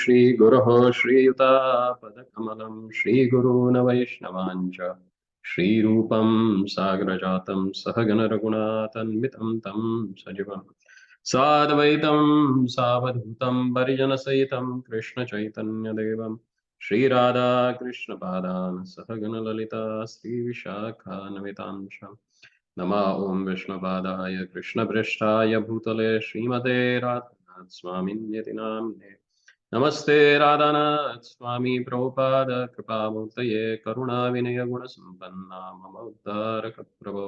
श्रीगुरोः श्रीयुतापदकमलं श्रीगुरून् वैष्णवाञ्च श्रीरूपं साग्रजातं सहगणरघुनाथन्वितं तं सजीवम् साद्वैतं सावधूतं परिजनसहितं कृष्णचैतन्यदेवं श्रीराधा कृष्णपादान् सहगणललिता श्रीविशाखान्वितांश नमः ॐ विष्णुपादाय कृष्णप्रेष्ठाय भूतले श्रीमते राधानाथ स्वामिन्यति नाम्ने नमस्ते राधानाथ स्वामी प्रभुपाद कृपामूर्तये करुणाविनय गुणसम्पन्ना मम उद्धारक प्रभो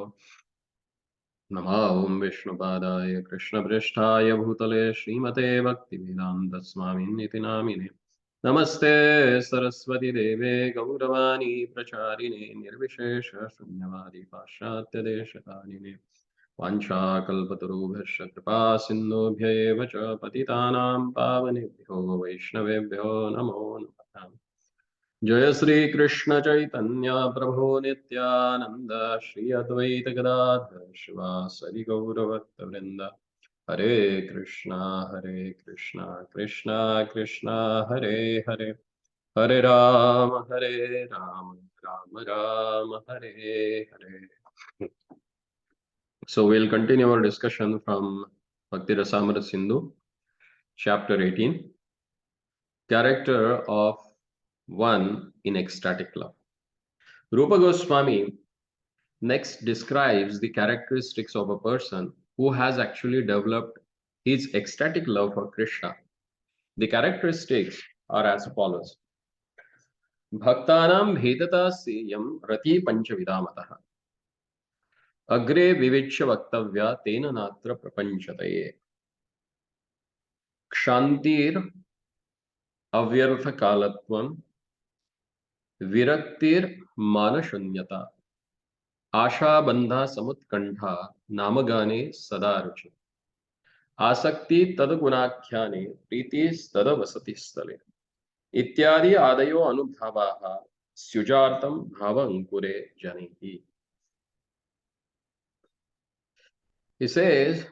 नमः ॐ विष्णुपादाय कृष्णप्रेष्ठाय भूतले श्रीमते भक्तिवेदान्त स्वामिन्यति नामिने नमस्ते सरस्वती देवे गौरवाणी प्रचारिणे निर्विशेष शून्यवादी पाश्चात्यदेशकारिणे वाञ्छाकल्पतरुभ्यश्च कृपा सिन्धुभ्य एव च पतितानां पावनेभ्यो वैष्णवेभ्यो नमो नमः जय श्री कृष्ण चैतन्य प्रभो नित्यानंद श्री अद्वैत गदाधर शिवासरि गौरभक्तवृंद हरे Krishna Krishna Krishna Hare Hare Hare Ram Ram Ram Hare Hare. So we'll continue our discussion from Bhakti Rasamrita Sindhu, chapter 18, character of one in ecstatic love. Rupa Goswami next describes the characteristics of a person who has actually developed his ecstatic love for Krishna. The characteristics are as follows. Bhaktanam bhedata seyam rati panchavidamataha. Agre vivichya vaktavya tena natra prapanchataye. Kshantir अव्यर्थकालत्वं विरक्तिर्मानशून्यता आशाबंधा समुत्कंठा नामगाने सदा रुचि आसक्ति तदगुणाख्याने प्रीतिस्तदवसति स्थले इत्यादि आदयो अनुभावाः स्युजार्थं भाव अंकुरे जनेहि. He says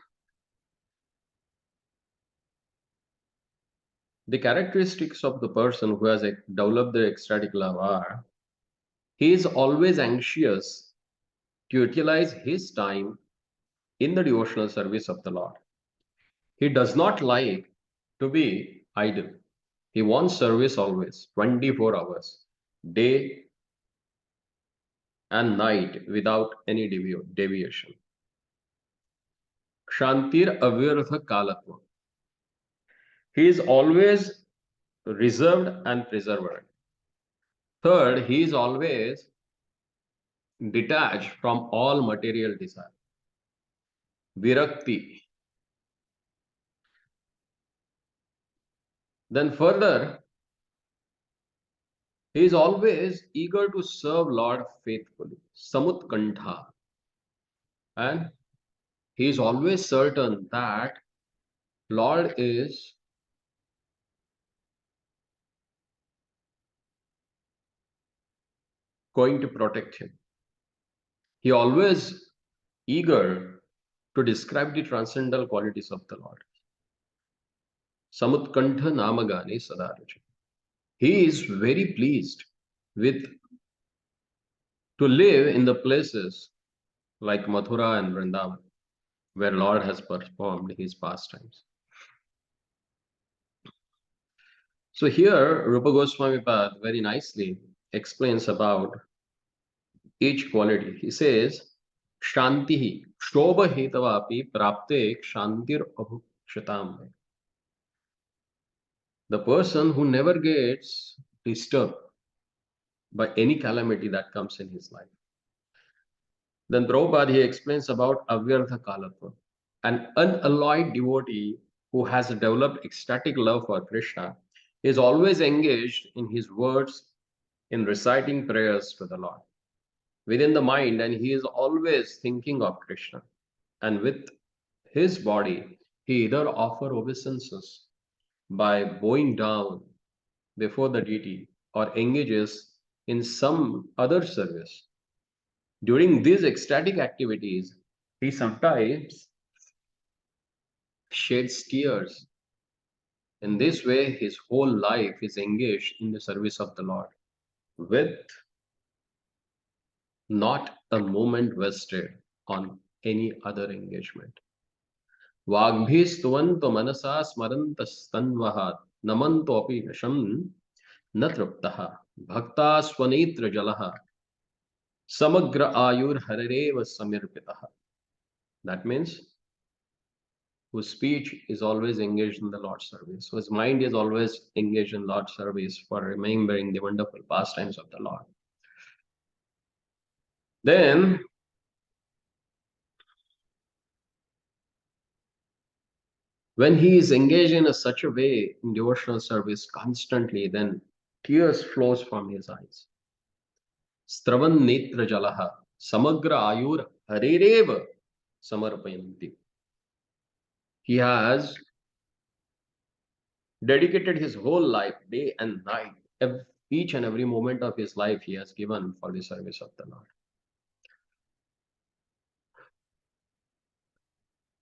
the characteristics of the person who has developed the ecstatic love are he is always anxious to utilize his time in the devotional service of the Lord. He does not like to be idle. He wants service always, 24 hours, day and night without any deviation. Kshantir avirtha kalatva. He is always reserved and preserved. Third, he is always detached from all material desire. Virakti. Then further, he is always eager to serve Lord faithfully. Samutkantha. And he is always certain that Lord is going to protect him. He always eager to describe the transcendental qualities of the Lord. Samutkantha namagane sadaraja. He is very pleased with to live in the places like Mathura and Vrindavan, where Lord has performed his pastimes. So here, Rupa Goswami Pad very nicely explains about each quality. He says, Shantihi, Shobha Hetavapi Prapte Kshantir Abhukshatam. The person who never gets disturbed by any calamity that comes in his life. Then Prabhupada, he explains about Avyartha Kalatva, an unalloyed devotee who has developed ecstatic love for Krishna is always engaged in his words in reciting prayers to the Lord within the mind, and he is always thinking of Krishna. And with his body, he either offers obeisances by bowing down before the deity or engages in some other service. During these ecstatic activities, he sometimes sheds tears In this way, his whole life is engaged in the service of the Lord, with not a moment wasted on any other engagement. वाग्भिस्तुवन्तो मनसा स्मरन्तस्तन्वः नमन्तोऽपि नशं न तृप्तः भक्ता स्वनेत्रजलः समग्र आयुर्हरेव समर्पितः. That means whose speech is always engaged in the Lord's service, whose mind is always engaged in Lord's service for remembering the wonderful pastimes of the Lord. Then when he is engaged in such a way in devotional service constantly, then tears flows from his eyes. Stravan netra jalaha samagra ayur harerev samarpayanti. He has dedicated his whole life, day and night, each and every moment of his life he has given for the service of the Lord.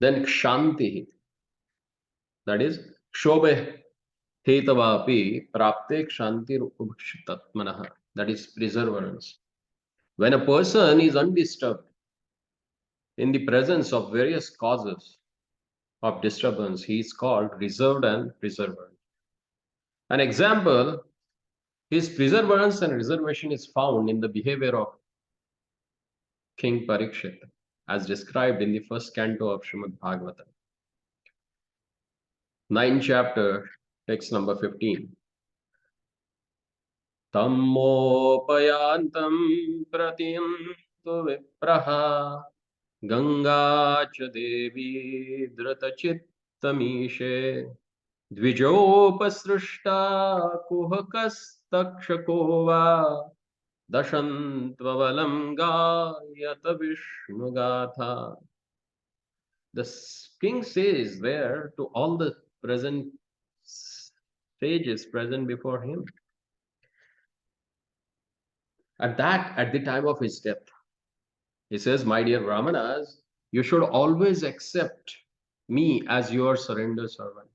Then kshanti, that is shobhe hetavapi prapte kshantir ubkshitatmanaha, that is perseverance. When a person is undisturbed in the presence of various causes of disturbance, he is called reserved and preservant. An example, his perseverance and reservation is found in the behavior of King Parikshit, as described in the first canto of Srimad Bhagavatam. 9th chapter, text number 15. Tammopayantam pratyamtu vipraha Ganga cha devi dratachitamishe Dvijopasrushta kuhakastakshako va Dashantvalam gayata Vishnugatha. The king says there to all the present sages present before him at the time of his death. He says, my dear Brahmanas, you should always accept me as your surrender servant.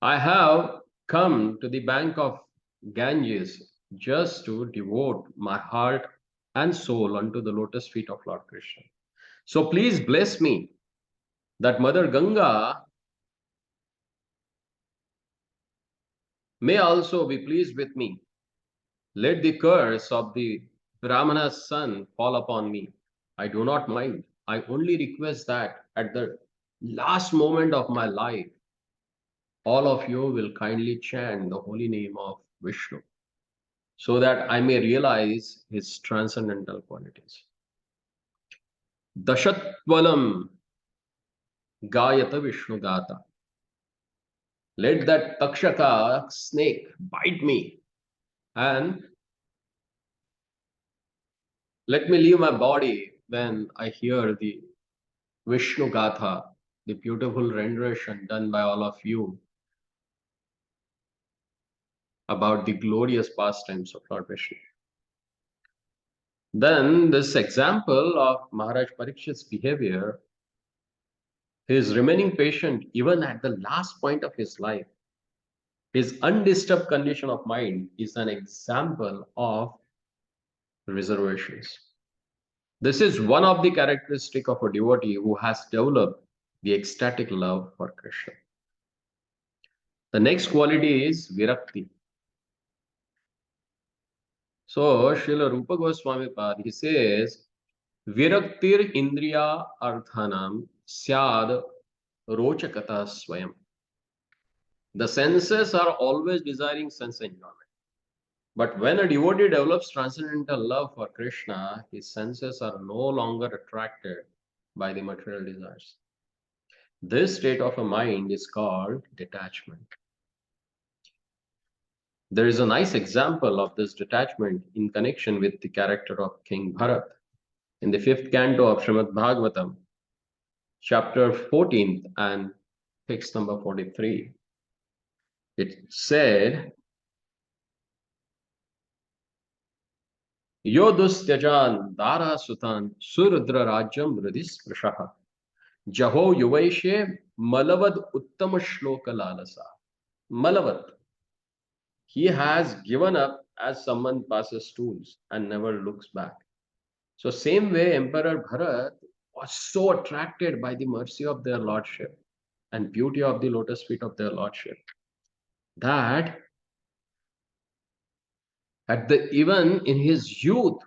I have come to the bank of Ganges just to devote my heart and soul unto the lotus feet of Lord Krishna. So please bless me that Mother Ganga may also be pleased with me. Let the curse of the Brahmana's son fall upon me. I do not mind. I only request that at the last moment of my life, all of you will kindly chant the holy name of Vishnu, so that I may realize his transcendental qualities. Dashatvalam Gayata Vishnu Gata. Let that Takshaka snake bite me and let me leave my body when I hear the Vishnu Gatha, the beautiful rendition done by all of you about the glorious pastimes of Lord Vishnu. Then this example of Maharaj Parikshit's behavior, his remaining patient even at the last point of his life, his undisturbed condition of mind is an example of reservations. This is one of the characteristics of a devotee who has developed the ecstatic love for Krishna. The next quality is virakti. So Srila Rupa Goswami Pad, he says, Viraktir Indriya Arthanam Syad Rochakata Swayam. The senses are always desiring sense enjoyment. But when a devotee develops transcendental love for Krishna, his senses are no longer attracted by the material desires. This state of a mind is called detachment. There is a nice example of this detachment in connection with the character of King Bharat. In the 5th canto of Srimad Bhagavatam, chapter 14th and text number 43, it said, Yodustyajan Dara Sutan Surudra Rajam Hridisprashaha Jaho Yuvaishe Malavad Uttama Shloka Lalasa. Malavat. He has given up as someone passes stools and never looks back. So, same way, Emperor Bharat was so attracted by the mercy of their lordship and beauty of the lotus feet of their lordship that even in his youth,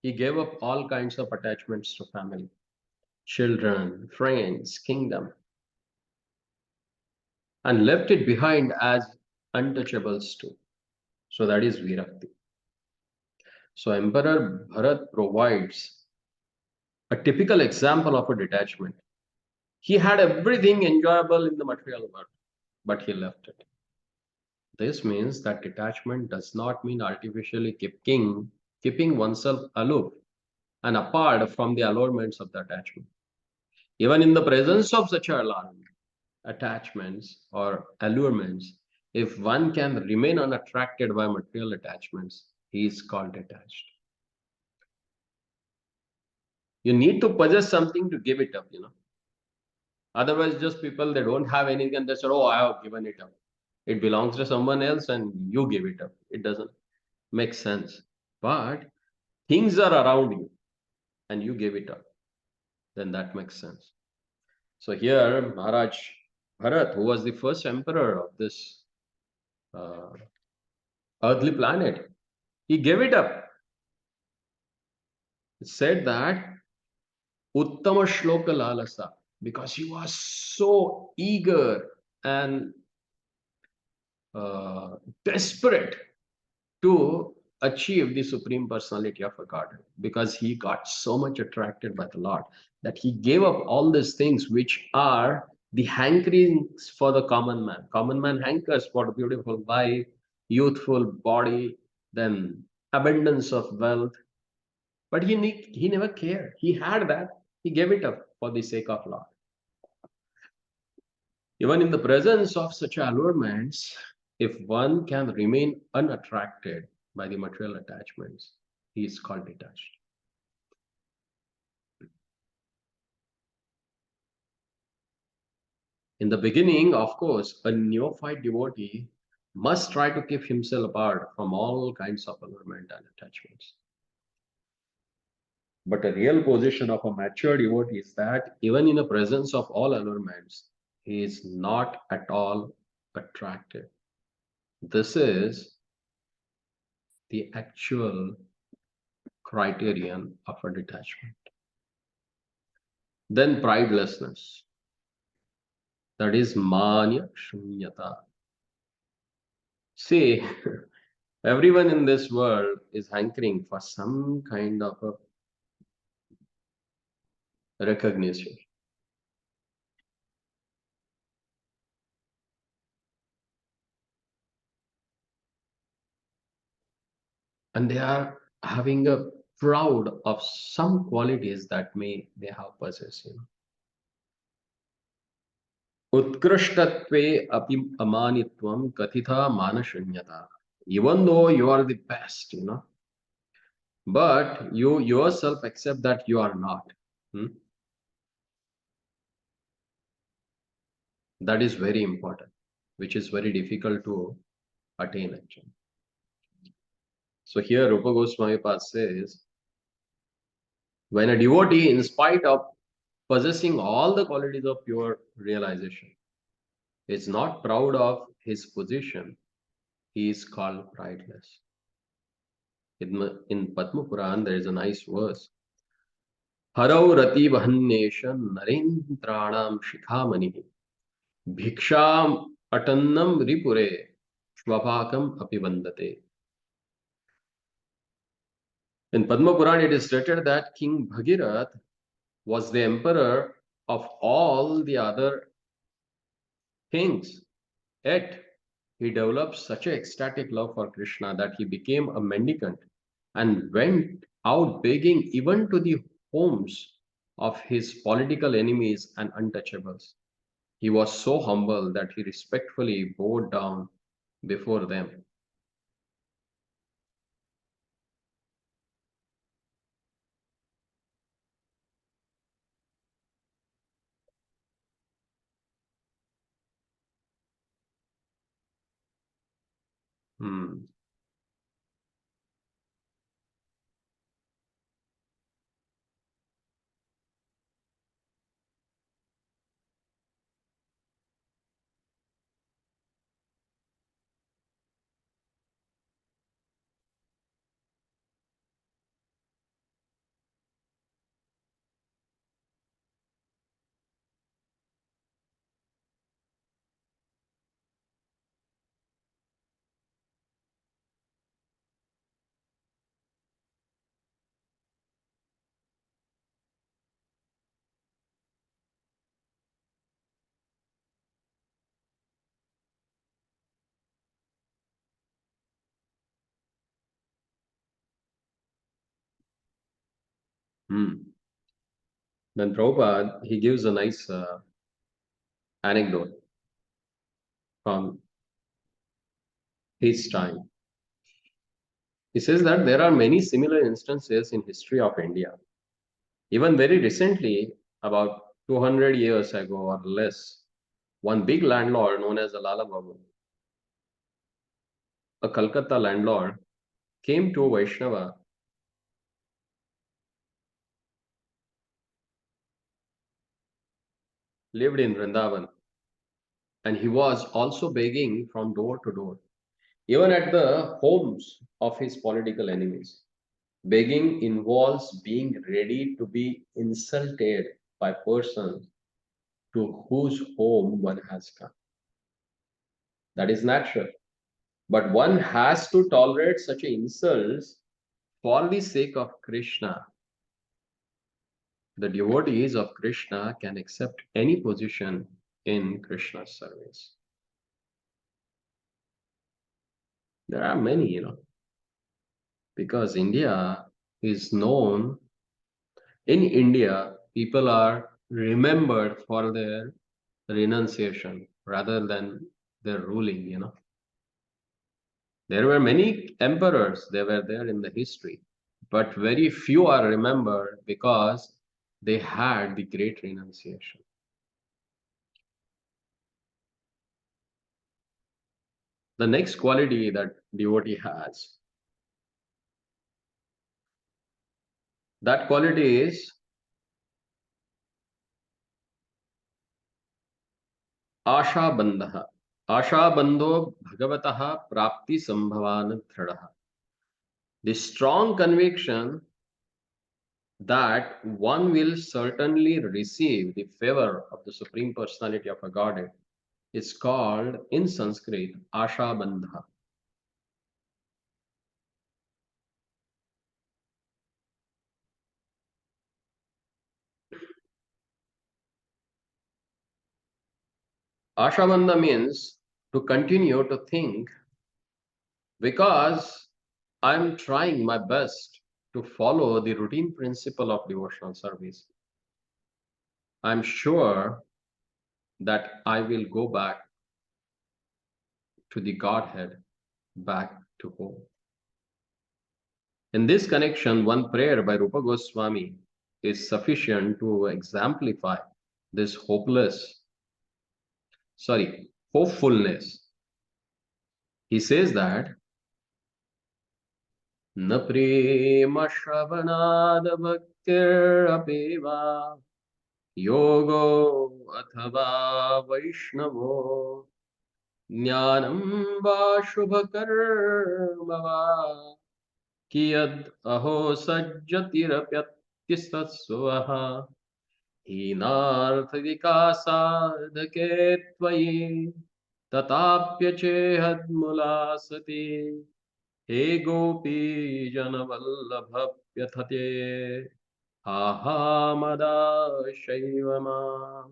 he gave up all kinds of attachments to family, children, friends, kingdom, and left it behind as untouchables too. So that is Virakti. So Emperor Bharat provides a typical example of a detachment. He had everything enjoyable in the material world, but he left it. This means that detachment does not mean artificially keeping oneself aloof and apart from the allurements of the attachment. Even in the presence of such attachments or allurements, if one can remain unattracted by material attachments, he is called detached. You need to possess something to give it up. Otherwise, just people they don't have anything and they say, "Oh, I have given it up." It belongs to someone else and you give it up. It doesn't make sense. But things are around you and you give it up, then that makes sense. So here, Maharaj Bharat, who was the first emperor of this uh, earthly planet, he gave it up. It said that Uttama Shloka Lalasa, because he was so eager and uh, desperate to achieve the supreme personality of a god, because he got so much attracted by the Lord that he gave up all these things which are the hankerings for the common man. Common man hankers for a beautiful wife, youthful body, then abundance of wealth. But he never cared. He had that. He gave it up for the sake of Lord. Even in the presence of such allurements, if one can remain unattracted by the material attachments, he is called detached. In the beginning, of course, a neophyte devotee must try to keep himself apart from all kinds of allurement and attachments. But a real position of a mature devotee is that even in the presence of all allurements, he is not at all attracted. This is the actual criterion of a detachment. Then pridelessness, that is manya shunyata. See, everyone in this world is hankering for some kind of a recognition. And they are having a proud of some qualities that they have possessed. Utkrishtatve api amanitvam kathitha manashunyata. Even though you are the best, but you yourself accept that you are not. Hmm? That is very important, which is very difficult to attain actually. So here Rupa Goswami Pad says, when a devotee, in spite of possessing all the qualities of pure realization, is not proud of his position, he is called prideless. In Padma Puran, there is a nice verse. Harau rati vahannesham narendranam shikhamani bhiksham atannam ripure shvabhakam apivandate. In Padma Puran, it is stated that King Bhagirath was the emperor of all the other things. Yet, he developed such an ecstatic love for Krishna that he became a mendicant and went out begging even to the homes of his political enemies and untouchables. He was so humble that he respectfully bowed down before them. Hmm. Hmm. Then Prabhupada, he gives a nice anecdote from his time. He says that there are many similar instances in history of India. Even very recently, about 200 years ago or less, one big landlord known as Alala Babu, a Calcutta landlord, came to Vaishnava, lived in Vrindavan, and he was also begging from door to door, even at the homes of his political enemies. Begging involves being ready to be insulted by persons to whose home one has come. That is natural. But one has to tolerate such insults for the sake of Krishna. The devotees of Krishna can accept any position in Krishna's service. There are many, because India is known, in India, people are remembered for their renunciation rather than their ruling. There were many emperors, they were there in the history, but very few are remembered because they had the great renunciation. The next quality that devotee has, that quality is आशाबन्धः. आशाबन्धो भगवतः प्राप्ति संभवान दृढ़ः. The strong conviction that one will certainly receive the favor of the Supreme Personality of a Godhead is called in Sanskrit Ashabandha. Ashabandha means to continue to think because I'm trying my best to follow the routine principle of devotional service. I'm sure that I will go back to the Godhead, back to home. In this connection, one prayer by Rupa Goswami is sufficient to exemplify this hopefulness. He says that न प्रेम श्रवणाद भक्तिरपेवा योगो अथवा वैष्णवो ज्ञानं वा शुभकर्म वा कियद् अहो सज्जतिरप्यतिसत्स्वः हीनार्थविकासाधके त्वयि तथाप्यचेहद्मुलासते हे गोपी जनवल्लभप्यथते हा हा मदाशैव माम्.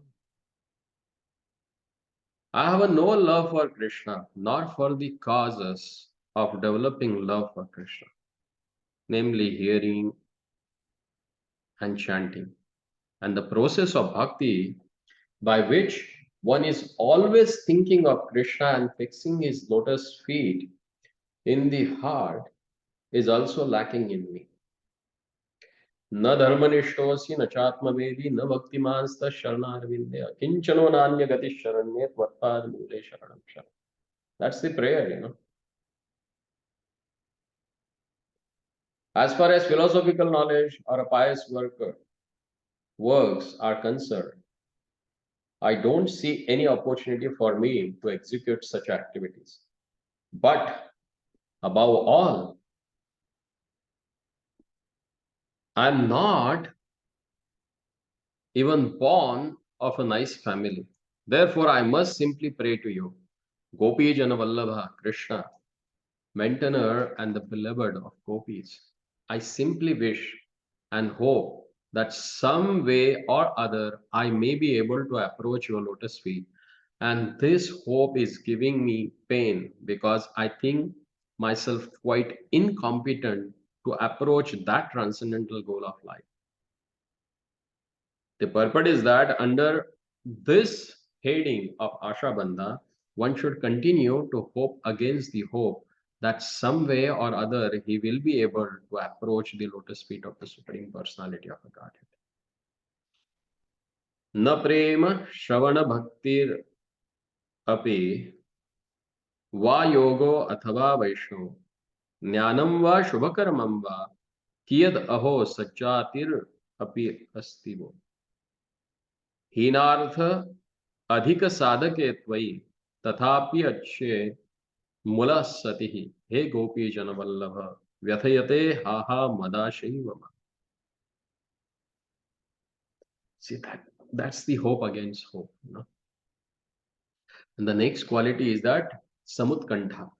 I have no love for Krishna, nor for the causes of developing love for Krishna, namely hearing and chanting. And the process of bhakti, by which one is always thinking of Krishna and fixing his lotus feet in the heart, is also lacking in me. न धर्मनिष्ठोऽसि न चात्मवेदी न भक्तिमांस्त शरणारविन्दे किंचनो नान्य गति शरण्ये त्वत्पादमूले शरणं शरणं. That's the prayer. As far as philosophical knowledge or a pious works are concerned, I don't see any opportunity for me to execute such activities. But above all, I'm not even born of a nice family. Therefore, I must simply pray to you, Gopi Jana Vallabha Krishna, maintainer and the beloved of gopis. I simply wish and hope that some way or other I may be able to approach your lotus feet. And this hope is giving me pain because I think myself quite incompetent to approach that transcendental goal of life. The purport is that under this heading of Asha Bandha, one should continue to hope against the hope that some way or other he will be able to approach the lotus feet of the Supreme Personality of the Godhead. न प्रेम श्रवण भक्तिर अपि वा योगो अथवा वैष्णव ज्ञानम वा शुभकर्मम वा कियद अहो सज्जातिर अपि अस्ति वो हीनार्थ अधिक साधके त्वयि तथापि अच्छे मूल सति हे गोपी जन वल्लभ व्यथयते हाहा मदाशैव मा. See that's the hope against hope. And the next quality is that samutkantha.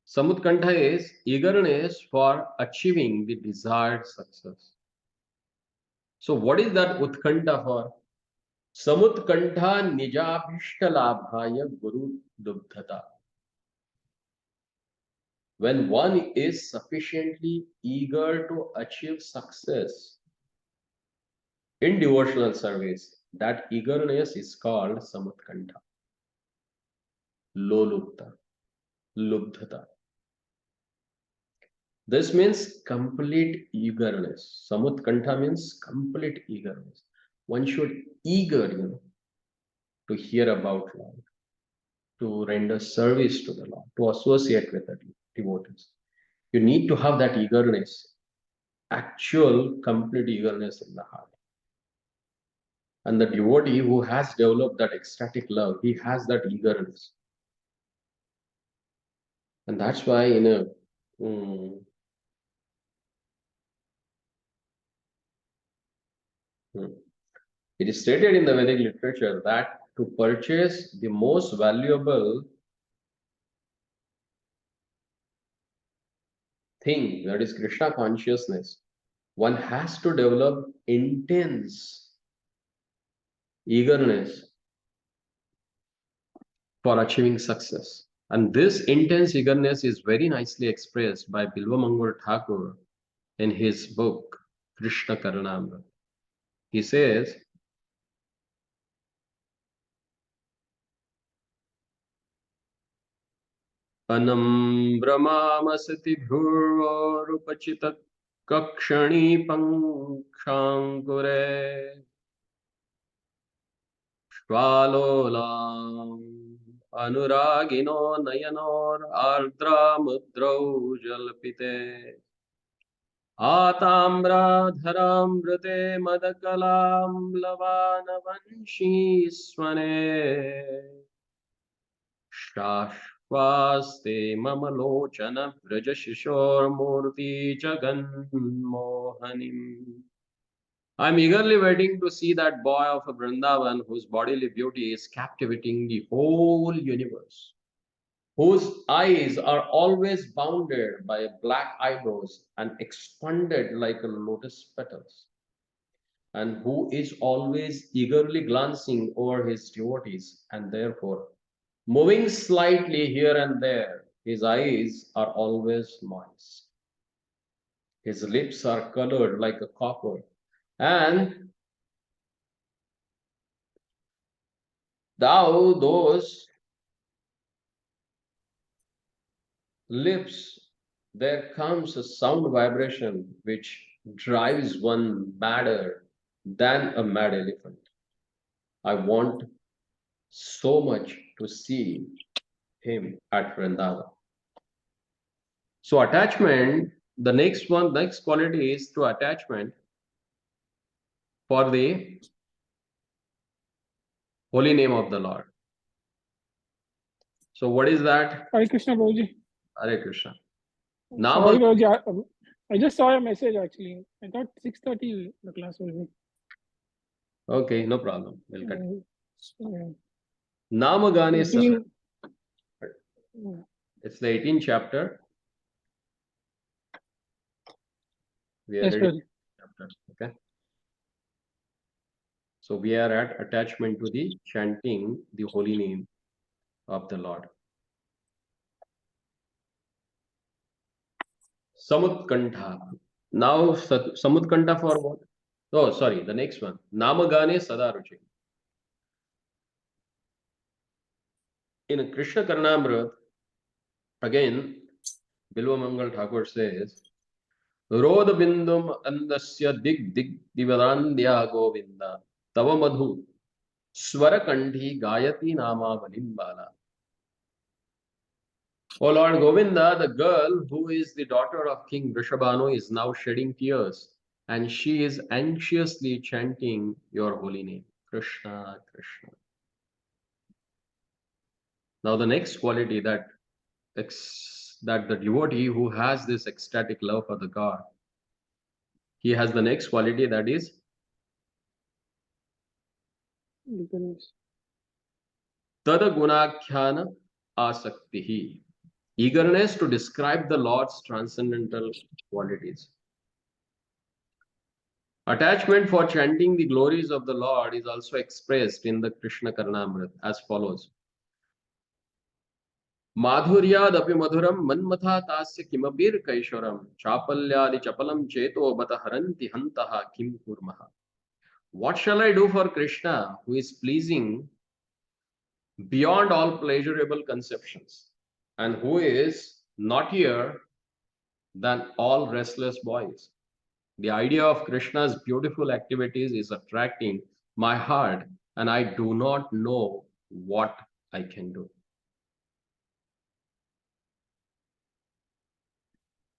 Samutkantha is eagerness for achieving the desired success. So what is that utkantha for? Samutkantha nijabhishta labhaya guru dubdhata. When one is sufficiently eager to achieve success in devotional service, that eagerness is called samutkantha, lolupta, lubdhata. This means complete eagerness. Samutkantha means complete eagerness. One should eager, to hear about Lord, to render service to the Lord, to associate with the devotees. You need to have that eagerness, actual complete eagerness in the heart. And the devotee who has developed that ecstatic love, he has that eagerness. And that's why it is stated in the Vedic literature that to purchase the most valuable thing, that is Krishna consciousness, one has to develop intense eagerness for achieving success. And this intense eagerness is very nicely expressed by Bilvamangal Thakur in his book, Krishna Karunamrita. He says, Anambramamasati bhurvarupachita kakshani pankshankure Shvalolam Anuragino Nayanor Ardra Mudrau Jalpite Atamradharamrite Madakalam Lavanavanshi Swane Shashvaste Mamalochana Vrajashishor Murti Jagan Mohanim. I'm eagerly waiting to see that boy of a Vrindavan whose bodily beauty is captivating the whole universe, whose eyes are always bounded by black eyebrows and expanded like a lotus petals, and who is always eagerly glancing over his devotees, and therefore moving slightly here and there. His eyes are always moist. His lips are colored like a copper, and those lips, there comes a sound vibration which drives one madder than a mad elephant. I want so much to see him at Vrindavan. So attachment the next quality is through attachment for the holy name of the Lord. So what is that? Hare Krishna, Prabhuji. Hare Krishna. Sorry, Prabhuji. I just saw a message actually. I thought 6:30 the class will be. Okay, no problem. We'll continue. Yeah. Namagane Sada. Yeah. It's the 18th chapter. We are Yes, ready. Prabhuji. Chapter. Okay. So we are at attachment to the chanting the holy name of the Lord. Samutkantha. Now Samutkantha for what? Oh, sorry, the next one. Namagane Sadaruchi. In Krishna Karnamrit, again, Bilvamangal Thakur says, Rodha bindum andasya dig divadandya govinda tava madhu swarakandhi gayati nama valimbala. O Lord Govinda, the girl who is the daughter of King Vrishabhanu is now shedding tears, and she is anxiously chanting your holy name, Krishna, Krishna. Now the next quality that the devotee who has this ecstatic love for the God, he has the next quality, that is Tadagunakhyana asaktihi, eagerness to describe the Lord's transcendental qualities. Attachment for chanting the glories of the Lord is also expressed in the Krishna Karnamrit as follows. Madhuryadapi madhuram manmatha tasya kimabir kaisharam chapalyadi chapalam cheto bata haranti hantaha kim kurmaha. What shall I do for Krishna, who is pleasing beyond all pleasurable conceptions, and who is naughtier than all restless boys? The idea of Krishna's beautiful activities is attracting my heart, and I do not know what I can do.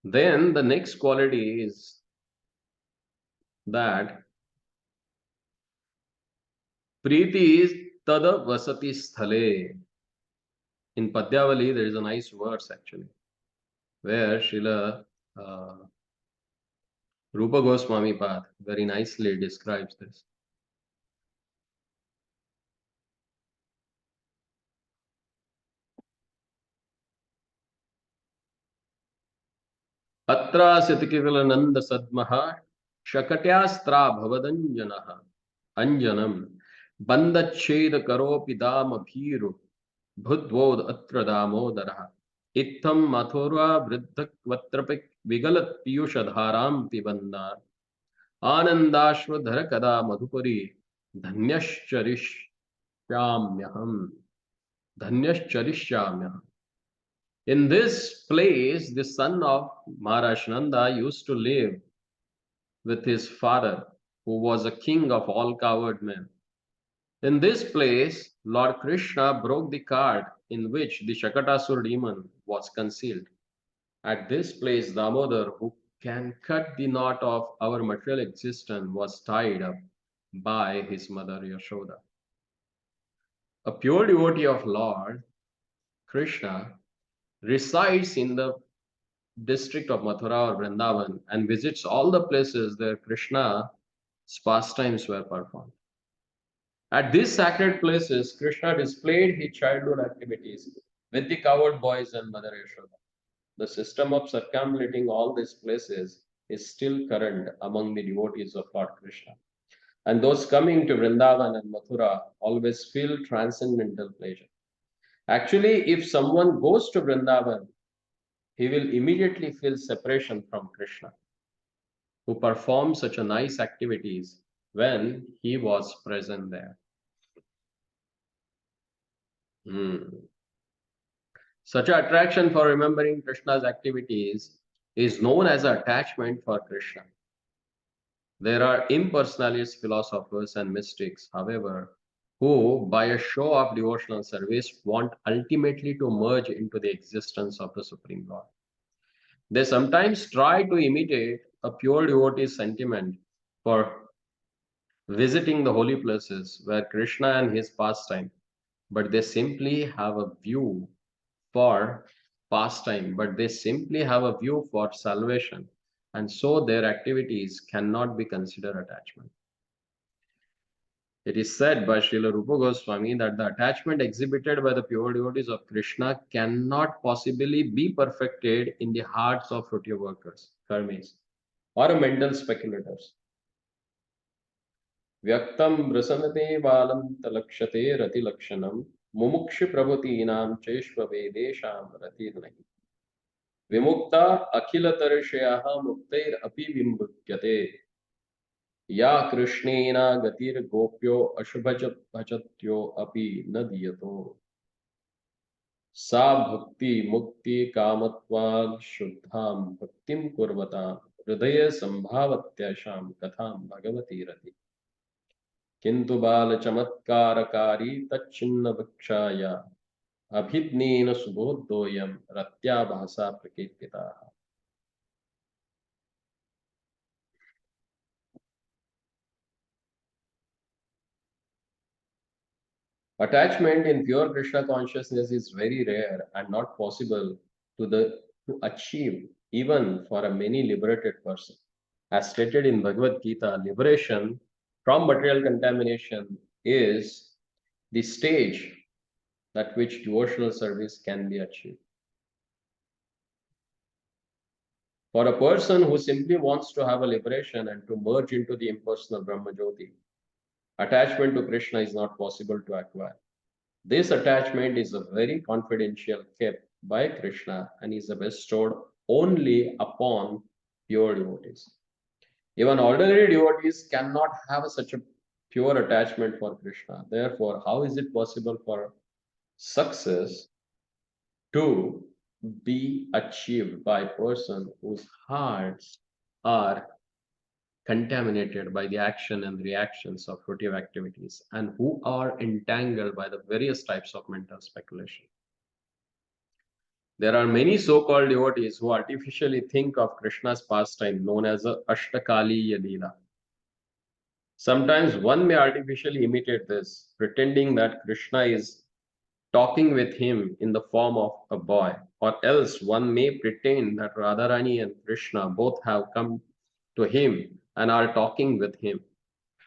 Then the next quality is that Preeti is tada vasati sthale. In Padyavali, there is a nice verse actually, where Srila Rupa Goswami Pad very nicely describes this. Atra Sitikivilananda Sadmaha Shakatyastra Bhavadanjanaha Anjanam Bandacheda Karopi Dama Bhiru Bhudvod Atra Damodaraha Ittam Mathura Vriddhakvatrapik Vigalat Piyushadharam Pibandar Anandashvadhara Kada Madhupari Dhanyascharishyamyaham Dhanyascharishyamyaham. In this place, the son of Maharaj Nanda used to live with his father, who was a king of all coward men. In this place, Lord Krishna broke the card in which the Shakatasur demon was concealed. At this place, Damodar, who can cut the knot of our material existence, was tied up by his mother Yashoda. A pure devotee of Lord Krishna resides in the district of Mathura or Vrindavan and visits all the places where Krishna's pastimes were performed. At these sacred places, Krishna displayed his childhood activities with the coward boys and Mother Yashoda. The system of circumambulating all these places is still current among the devotees of Lord Krishna. And those coming to Vrindavan and Mathura always feel transcendental pleasure. Actually, if someone goes to Vrindavan, he will immediately feel separation from Krishna, who performed such a nice activities when he was present there. Such an attraction for remembering Krishna's activities is known as attachment for Krishna. There are impersonalist philosophers and mystics, however, who, by a show of devotional service, want ultimately to merge into the existence of the Supreme Lord. They sometimes try to imitate a pure devotee's sentiment for visiting the holy places where Krishna and his pastime, but they simply have a view for pastime, but they simply have a view for salvation, and so their activities cannot be considered attachment. It is said by Srila Rupa Goswami that the attachment exhibited by the pure devotees of Krishna cannot possibly be perfected in the hearts of fruitive workers, karmis, or mental speculators. व्यक्तं प्रसन्नते बालं तलक्षते रतिलक्षणं मुमुक्षु प्रभृतीनां चैष्वेदेशां रतिर्नहि विमुक्ता अखिलतर्षयाः मुक्तैरपि विमुच्यते या कृष्णेन गतिर्गोप्यो अशुभज भजत्यो अपि न दीयतो सा भक्ति मुक्ति कामत्वात् शुद्धां भक्तिं कुर्वता हृदय संभावत्यशां कथां भगवती रति किंतु बाल चमत्कारकारी तच्चिन्न भिक्षाया अभिज्ञेन सुबोधोयम रत्या भाषा प्रकीर्तिता. Attachment in pure Krishna consciousness is very rare and not possible to achieve even for a many liberated person. As stated in Bhagavad Gita, liberation from material contamination is the stage at which devotional service can be achieved. For a person who simply wants to have a liberation and to merge into the impersonal Brahma Jyoti, attachment to Krishna is not possible to acquire. This attachment is a very confidential kept by Krishna and is bestowed only upon pure devotees. Even ordinary devotees cannot have such a pure attachment for Krishna. Therefore, how is it possible for success to be achieved by a person whose hearts are contaminated by the action and reactions of fruitive activities and who are entangled by the various types of mental speculation? There are many so-called devotees who artificially think of Krishna's pastime known as a Ashtakaliya Leela. Sometimes one may artificially imitate this, pretending that Krishna is talking with him in the form of a boy, or else one may pretend that Radharani and Krishna both have come to him and are talking with him.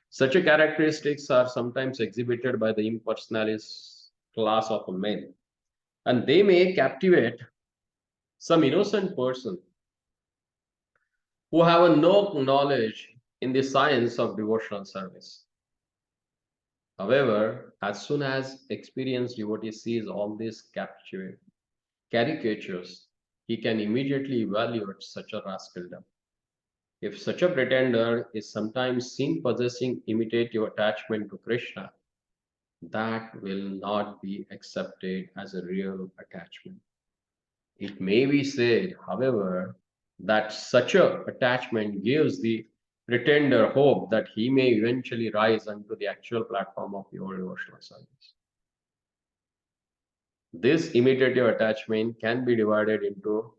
Such a characteristics are sometimes exhibited by the impersonalist class of men, and they may captivate some innocent person who have no knowledge in the science of devotional service. However, as soon as experienced devotee sees all these caricatures, he can immediately evaluate such a rascaldom. If such a pretender is sometimes seen possessing imitative attachment to Krishna, that will not be accepted as a real attachment. It may be said, however, that such a attachment gives the pretender hope that he may eventually rise onto the actual platform of pure devotional service. This imitative attachment can be divided into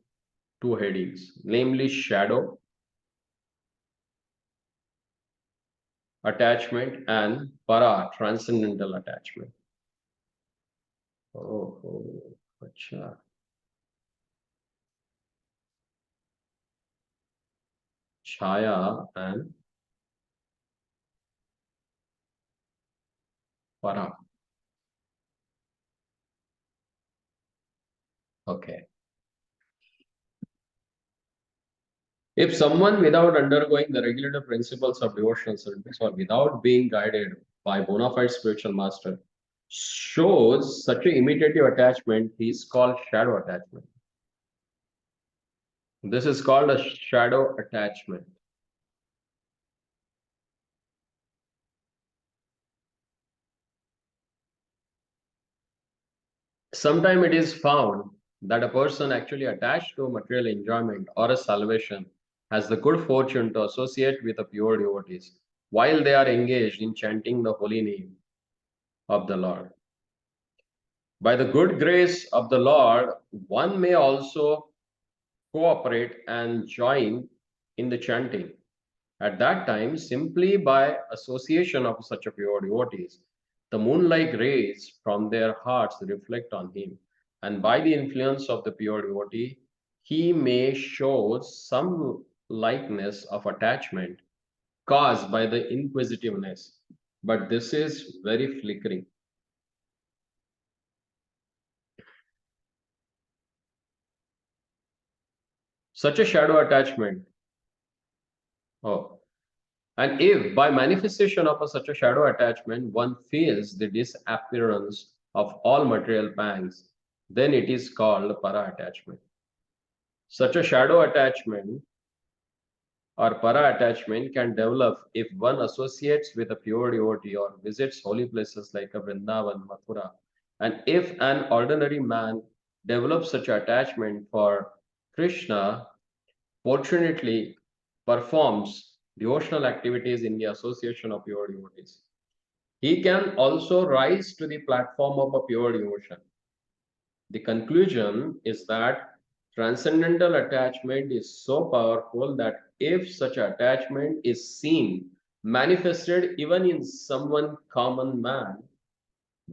two headings, namely shadow attachment and para transcendental attachment. Oh, acha. Chaya and para. Okay. If someone, without undergoing the regulator principles of devotional service or without being guided by bona fide spiritual master, shows such an imitative attachment, he is called shadow attachment. This is called a shadow attachment. Sometimes it is found that a person actually attached to material enjoyment or a salvation has the good fortune to associate with a pure devotees while they are engaged in chanting the holy name of the Lord. By the good grace of the Lord, one may also cooperate and join in the chanting. At that time, simply by association of such a pure devotees, the moon-like rays from their hearts reflect on him, and by the influence of the pure devotee, he may show some likeness of attachment caused by the inquisitiveness, but this is very flickering. Such a shadow attachment. Oh, and if by manifestation of such a shadow attachment one feels the disappearance of all material pangs, then it is called para attachment. Such a shadow attachment or para attachment can develop if one associates with a pure devotee or visits holy places like a Vrindavan, Mathura. And if an ordinary man develops such attachment for Krishna, fortunately performs devotional activities in the association of pure devotees, he can also rise to the platform of a pure devotion. The conclusion is that transcendental attachment is so powerful that if such attachment is seen manifested even in someone common man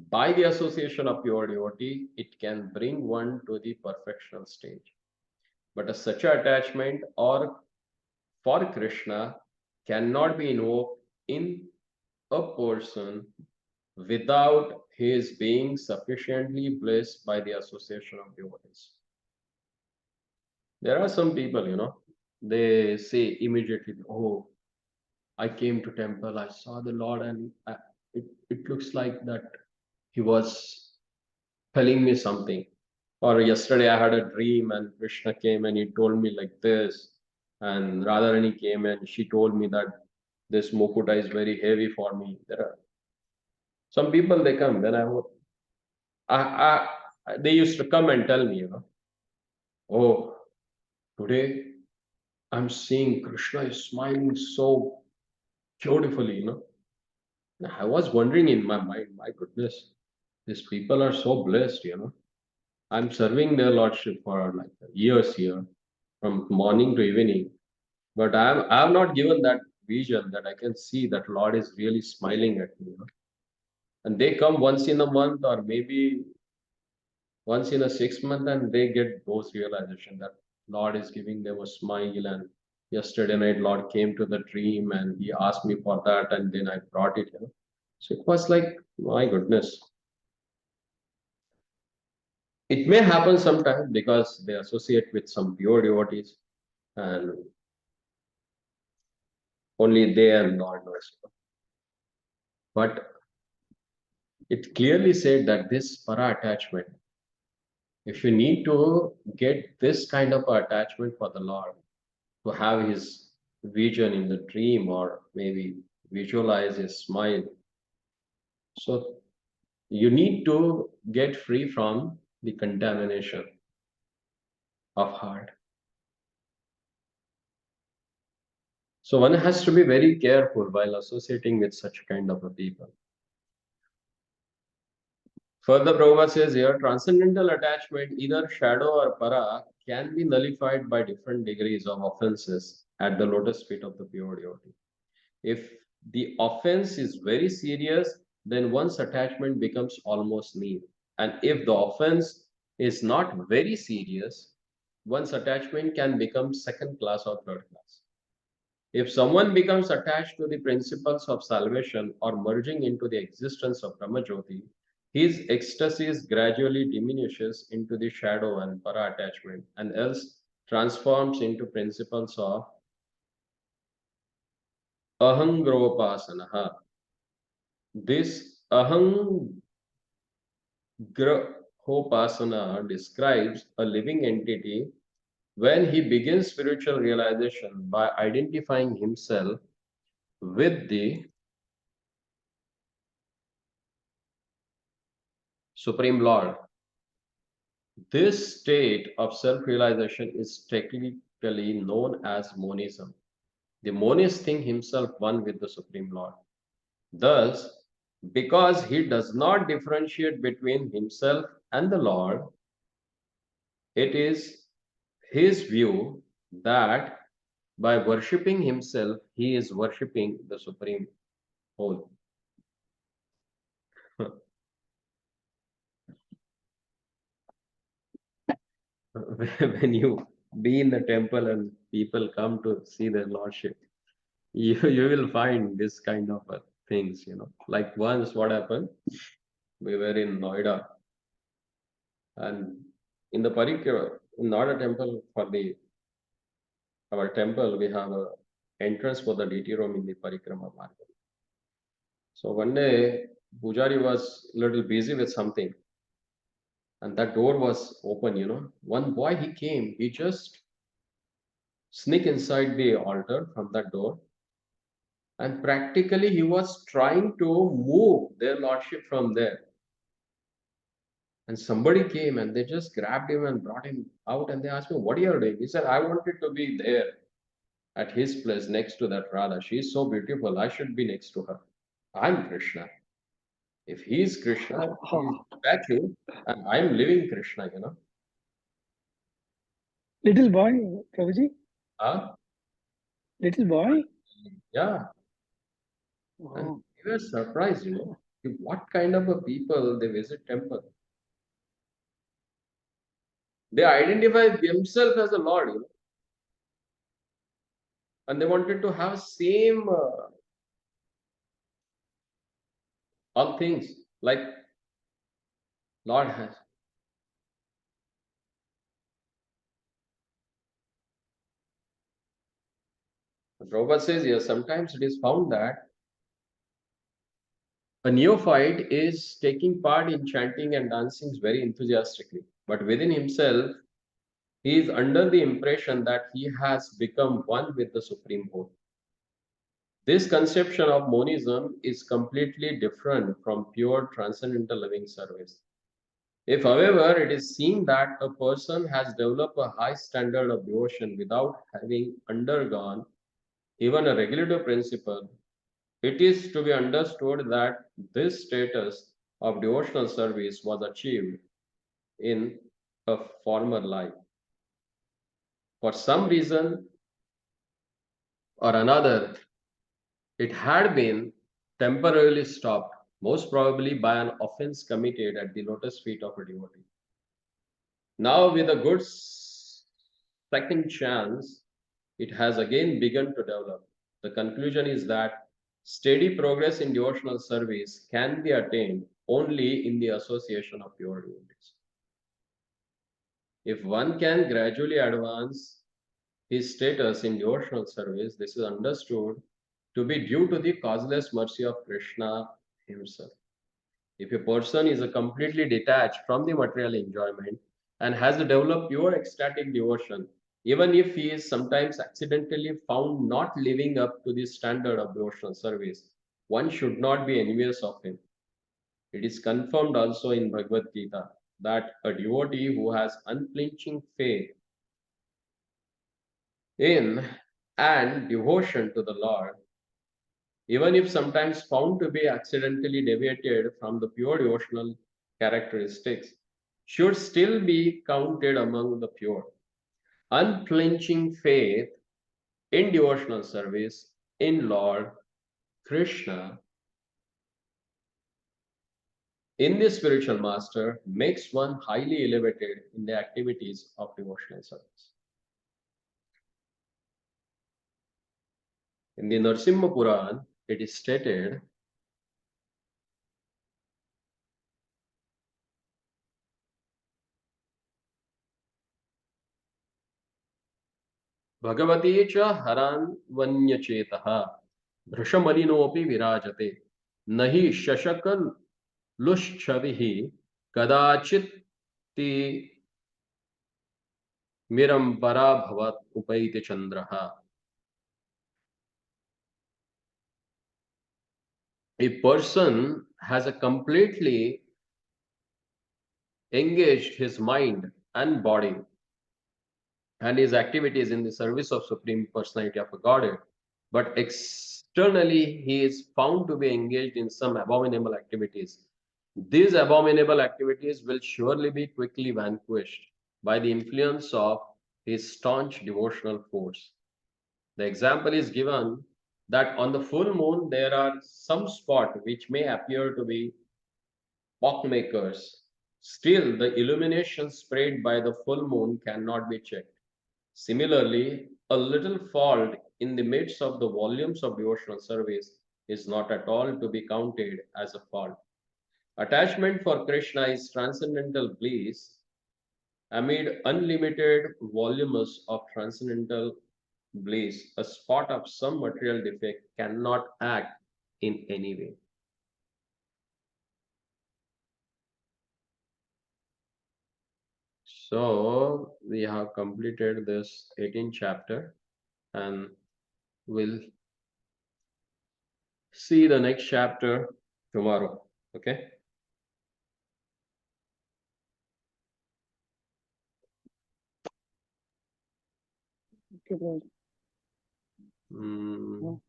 by the association of pure devotee, it can bring one to the perfectional stage. But a such attachment or for Krishna cannot be invoked in a person without his being sufficiently blessed by the association of devotees. There are some people, they say immediately, "Oh, I came to temple, I saw the Lord, and it looks like that He was telling me something." Or yesterday I had a dream, and Krishna came and he told me like this, and Radharani came and she told me that this mukuta is very heavy for me. There are some people they come when they used to come and tell me, "Oh, today I'm seeing Krishna is smiling so beautifully, And I was wondering in my mind, my goodness, these people are so blessed. I'm serving their lordship for like years here, from morning to evening, but I have not given that vision that I can see that Lord is really smiling at me. And they come once in a month or maybe once in a 6 month, and they get those realization that Lord is giving them a smile. And yesterday night Lord came to the dream and he asked me for that, and then I brought it. So it was like, my goodness. It may happen sometime because they associate with some pure devotees, and only they and Lord knows. But it clearly said that this para attachment, if you need to get this kind of attachment for the Lord, to have his vision in the dream or maybe visualize his smile. So you need to get free from the contamination of heart. So one has to be very careful while associating with such kind of a people. Further, Prabhupada says here, transcendental attachment, either shadow or para, can be nullified by different degrees of offenses at the lotus feet of the pure devotee. If the offense is very serious, then one's attachment becomes almost nil. And if the offense is not very serious, one's attachment can become second class or third class. If someone becomes attached to the principles of salvation or merging into the existence of Brahmajyoti, his ecstasy gradually diminishes into the shadow and para attachment, and else transforms into principles of ahangropasana. This ahangropasana describes a living entity when he begins spiritual realization by identifying himself with the Supreme Lord. This state of self-realization is technically known as monism. The monist thinks himself one with the Supreme Lord. Thus, because he does not differentiate between himself and the Lord, it is his view that by worshipping himself, he is worshipping the Supreme Whole. When you be in the temple and people come to see their lordship, you will find this kind of things, Like once what happened, we were in Noida, and in the Parikrama, in Noida temple, for the our temple, we have a entrance for the DT room in the Parikrama market. So one day, Pujari was a little busy with something, and that door was open. One boy, he came, he just sneak inside the altar from that door, and practically he was trying to move their lordship from there. And somebody came and they just grabbed him and brought him out, and they asked me, "What are you doing?" He said, "I wanted to be there at his place next to that Radha. She is so beautiful. I should be next to her. I'm Krishna. If he is Krishna, he is statue, and I'm living Krishna. Little boy, Prabhuji? Huh? Little boy? Yeah. And Oh. we were surprised. What kind of a people they visit temple. They identify themselves as a Lord, and they wanted to have same all things like Lord has. Prabhupada says here, sometimes it is found that a neophyte is taking part in chanting and dancing very enthusiastically, but within himself, he is under the impression that he has become one with the Supreme Whole. This conception of monism is completely different from pure transcendental loving service. If, however, it is seen that a person has developed a high standard of devotion without having undergone even a regulative principle, it is to be understood that this status of devotional service was achieved in a former life. For some reason or another, it had been temporarily stopped, most probably by an offense committed at the lotus feet of a devotee. Now, with a good second chance, it has again begun to develop. The conclusion is that steady progress in devotional service can be attained only in the association of pure devotees. If one can gradually advance his status in devotional service, this is understood to be due to the causeless mercy of Krishna himself. If a person is completely detached from the material enjoyment and has developed pure ecstatic devotion, even if he is sometimes accidentally found not living up to the standard of devotional service, one should not be envious of him. It is confirmed also in Bhagavad Gita that a devotee who has unflinching faith in and devotion to the Lord, even if sometimes found to be accidentally deviated from the pure devotional characteristics, should still be counted among the pure. Unflinching faith in devotional service in Lord Krishna, in the spiritual master, makes one highly elevated in the activities of devotional service. In the Narsimha Puran, it is stated, Bhagwati च हरान्वन्यचेतः भृशमलिनोऽपि विराजते न हि शशकलुश्छविः कदाचित् मिरम्परा भवत् उपैति चन्द्रः. A person has a completely engaged his mind and body and his activities in the service of Supreme Personality of a Godhead, but externally he is found to be engaged in some abominable activities. These abominable activities will surely be quickly vanquished by the influence of his staunch devotional force. The example is given that on the full moon there are some spots which may appear to be makers. Still, the illumination spread by the full moon cannot be checked. Similarly, a little fault in the midst of the volumes of devotional service is not at all to be counted as a fault. Attachment for Krishna is transcendental bliss amid unlimited volumes of transcendental bliss. A spot of some material defect cannot act in any way. So we have completed this 18th chapter and we'll see the next chapter tomorrow. Okay. Okay, Prabhuji. Mm,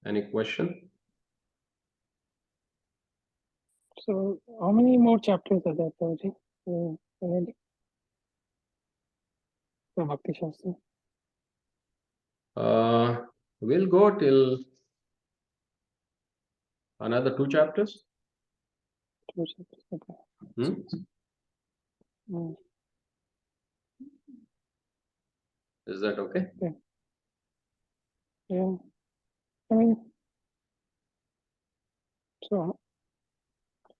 any question? So, how many more chapters are there, Prabhuji? For Bhakti Shastra? We'll go till another 2 chapters. 2 chapters, okay. Hmm? Mm. Is that okay? Yeah. I mean, so